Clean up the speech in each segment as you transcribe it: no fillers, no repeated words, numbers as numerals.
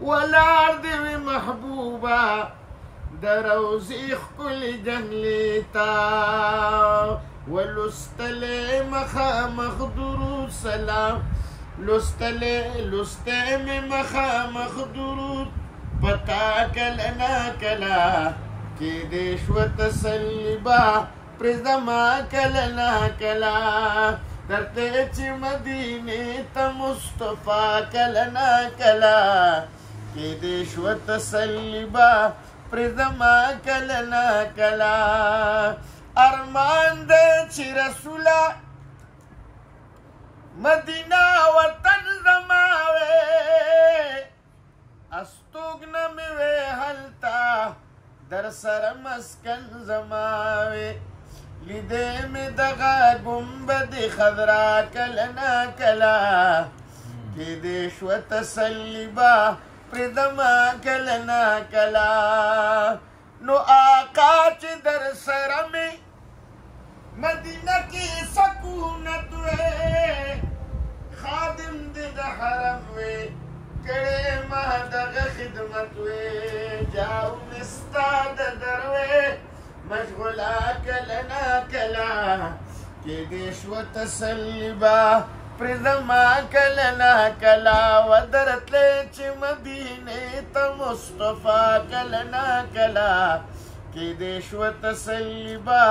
ولاړ دې وي محبوبه د روضې ښکلي جنګلې ته ولوستلې مخامخ درود سلام لوستلې مې مخامخ درود پتا کله نا کله کېدې شوه تسلي به پرې زما کله نا کله درته چې مدینې ته مصطفی کله نا کله کېدې شوه تسلي به پرې زما کله نا کله ارمان دی چې رسوله مدینه وطن زما وې استوګنه مې وې هلته در سره مسکن زما وې لیدې مې دغه ګنبد خضرا کله نا کله کېدې شوه تسلي به پرې زما کله نا کله نو آقا چې در سره مې مدینه کې سکونت وې خادم دې د حرم وې کړې ما دغه خدمت وې جاو مې ستا د در وې مشغوله کله نا کله کېدې شوه تسلي به پرې زما کله نا کله ودرتلې چې مدینې ته مصطفی کله نا کله کېدې شوه تسلي به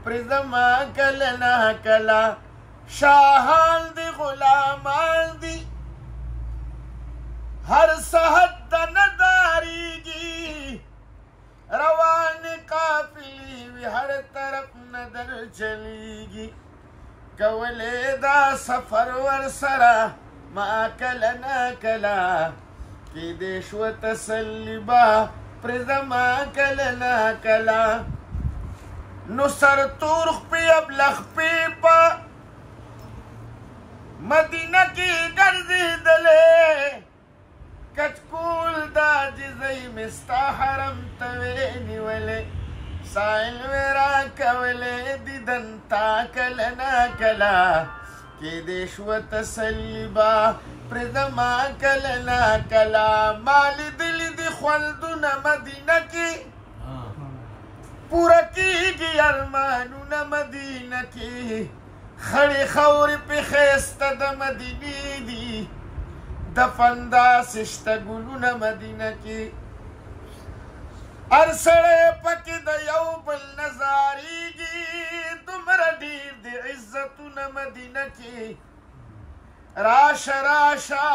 پرې زما کله نا کله شاهان دي غلامان دي هر صحت ته نه دارېږي روان قافلې وي هر طرف نه در چلیږي کولې دا سفر ورسره ما کله نا کله کېدې شوه تسلي به پرې زما کله نا کله نو سرتور خپې ابله خپې په مدینه کې ګرځېدلې کچکول د عاجزۍ مې ستا حرم ته وې نیولې سایل مې راکولې دیدن تا کله نا کله کېدې شوه تسلي به پرې زما کله نا کله ما لیدلي دي خوندونه مدینه کې پوره کېږي ارمانونه مدینه کې خړې خاورې پې ښایسته د مدینې دي دفن داسې شته ګلونه مدینه کې هر سړی پکې د یو بل نظارېږي دومره ډېر د عزتونه مدینه کې راشه راشه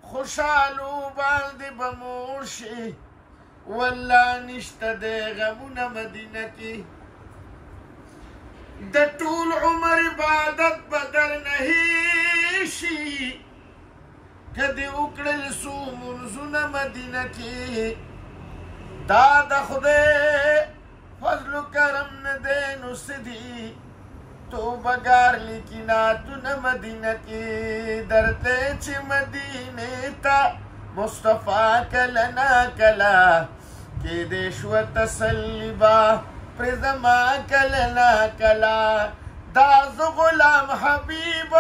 خوشحالو باندې به موړ شي والله نشته د غمونه مدینه کې د ټول عمر عبادت به درنه هېر شي که دې وکړل څو منځونه مدینه کې دا د خدای فضل و کرم نه دی نو څه دي توبهګار لیکي نعتونه مدینه کې درته چې مدینې ته مصطفی کله نا کله کېدې شوه تسلي به پرې زما کله نا کله دا زه غلام حبیب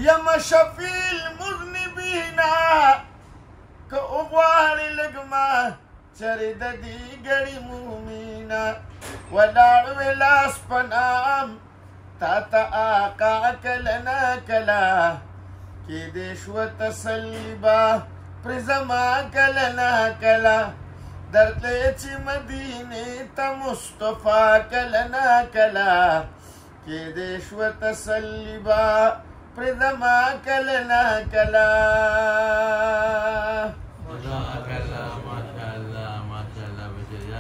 یم شفیع المذنبینا که وغواړې لږ ما چرې د دې ګړي مومینه ولاړ وې لاس په نام تا ته آقا کله نا کله کېدې شوه تسلي به پرې زما کله نا کله درتلې چې مدینې ته مصطفی کله نا کله کېدې شوه تسلي به پرې زما کله نا کله